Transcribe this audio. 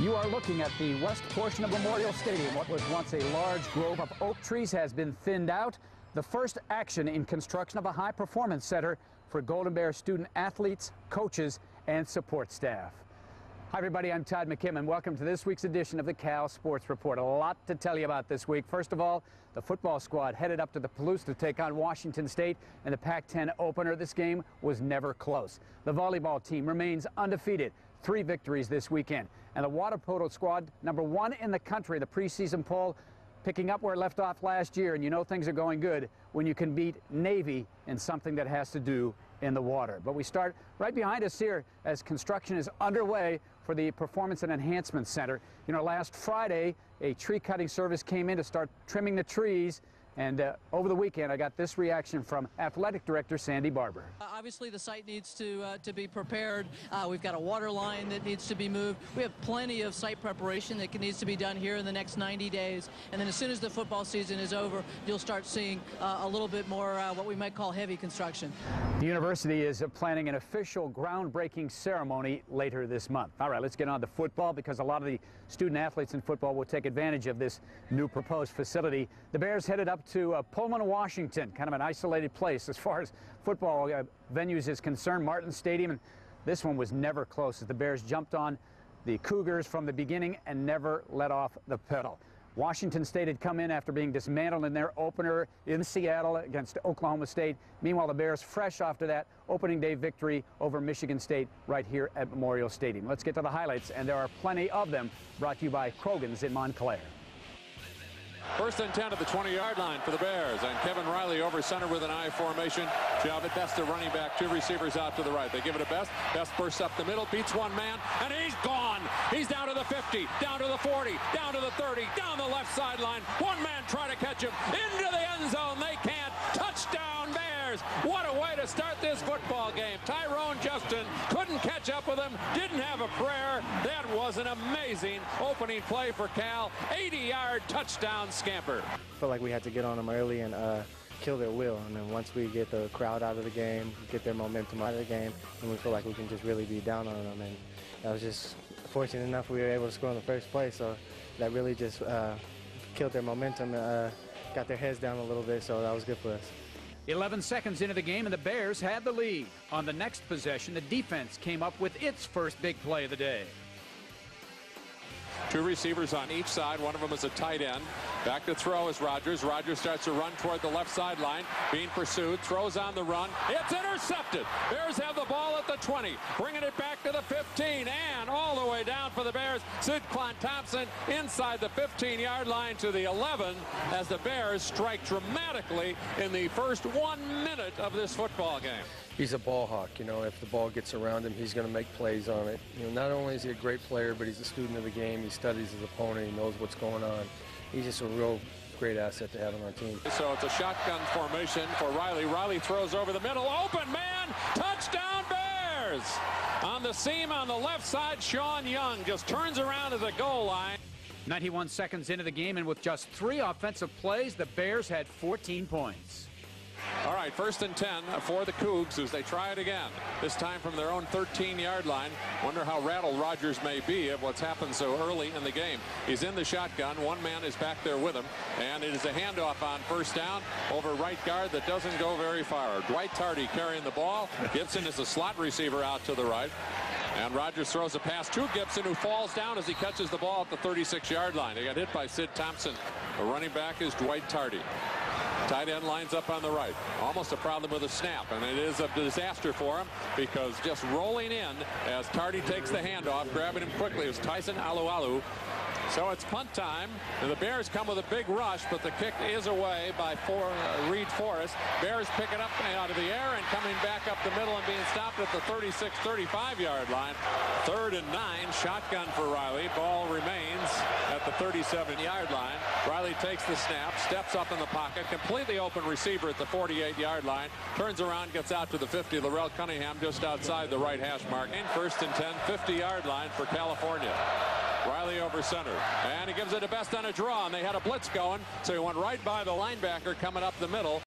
You are looking at the west portion of Memorial Stadium. What was once a large grove of oak trees has been thinned out. The first action in construction of a high-performance center for Golden Bears student athletes, coaches, and support staff. Hi, everybody. I'm Todd McKim. Welcome to this week's edition of the Cal Sports Report. A lot to tell you about this week. First of all, the football squad headed up to the Palouse to take on Washington State in the Pac-10 opener. This game was never close. The volleyball team remains undefeated. 3 victories this weekend. And the water polo squad, #1 in the country, the preseason poll, picking up where it left off last year. And you know things are going good when you can beat Navy in something that has to do in the water. But we start right behind us here as construction is underway for the Performance and Enhancement Center. You know, last Friday, a tree cutting service came in to start trimming the trees. And over the weekend, I got this reaction from Athletic Director Sandy Barber. Obviously, the site needs to be prepared. We've got a water line that needs to be moved. We have plenty of site preparation that needs to be done here in the next 90 days. And then as soon as the football season is over, you'll start seeing a little bit more what we might call heavy construction. The university is planning an official groundbreaking ceremony later this month. All right, let's get on to football because a lot of the student athletes in football will take advantage of this new proposed facility. The Bears headed up to Pullman, Washington, kind of an isolated place as far as football venues is concerned, Martin Stadium, and this one was never close as the Bears jumped on the Cougars from the beginning and never let off the pedal. Washington State had come in after being dismantled in their opener in Seattle against Oklahoma State. Meanwhile, the Bears fresh after that opening day victory over Michigan State right here at Memorial Stadium. Let's get to the highlights, and there are plenty of them, brought to you by Krogan's in Montclair. First and 10 at the 20-yard line for the Bears, and Kevin Riley over center with an I formation. Javid Best, the running back, 2 receivers out to the right. They give it to Best. Best bursts up the middle, beats one man, and he's gone. He's down to the 50, down to the 40, down to the 30, down the left sideline. One man trying to catch him into the end zone. They can't. Touchdown, Bears. What a way to start this football game. Tyrone Justin couldn't catch up with him, didn't have a prayer. That was an amazing opening play for Cal. 80-yard touchdown scamper. I felt like we had to get on them early and kill their will. And then once we get the crowd out of the game, get their momentum out of the game, and we feel like we can just really be down on them. And I was just fortunate enough we were able to score in the first play, so that really just killed their momentum, got their heads down a little bit, so that was good for us. 11 seconds into the game, and the Bears had the lead. On the next possession, the defense came up with its first big play of the day. 2 receivers on each side. One of them is a tight end. Back to throw is Rogers. Rogers starts to run toward the left sideline. Being pursued. Throws on the run. It's intercepted. Bears have the ball at the 20. Bringing it back to the 15. And all the way down for the Bears. Sid Klon-Thompson inside the 15-yard line to the 11 as the Bears strike dramatically in the first 1 minute of this football game. He's a ball hawk. You know, if the ball gets around him, he's going to make plays on it. You know, not only is he a great player, but he's a student of the game. He studies his opponent. He knows what's going on. He's just a real great asset to have on our team. So it's a shotgun formation for Riley. Riley throws over the middle. Open man. Touchdown Bears. On the seam on the left side, Sean Young just turns around at the goal line. 91 seconds into the game, and with just 3 offensive plays, the Bears had 14 points. All right, first and 10 for the Cougs as they try it again. This time from their own 13-yard line. Wonder how rattled Rogers may be of what's happened so early in the game. He's in the shotgun. One man is back there with him. And it is a handoff on first down over right guard that doesn't go very far. Dwight Tardy carrying the ball. Gibson is a slot receiver out to the right. And Rogers throws a pass to Gibson, who falls down as he catches the ball at the 36-yard line. He got hit by Sid Thompson. The running back is Dwight Tardy. Tight end lines up on the right. Almost a problem with a snap, and it is a disaster for him because just rolling in as Tardy takes the handoff, grabbing him quickly is Tyson Alualu. So it's punt time, and the Bears come with a big rush, but the kick is away by Reed Forrest. Bears pick it up out of the air and coming back up the middle and being stopped at the 36, 35-yard line. 3rd and 9, shotgun for Riley. Ball remains at the 37-yard line. Riley takes the snap, steps up in the pocket, completely open receiver at the 48-yard line, turns around, gets out to the 50. Laurel Cunningham just outside the right hash mark. In 1st and 10, 50-yard line for California. Riley over center, and he gives it to Best on a draw, and they had a blitz going, so he went right by the linebacker coming up the middle.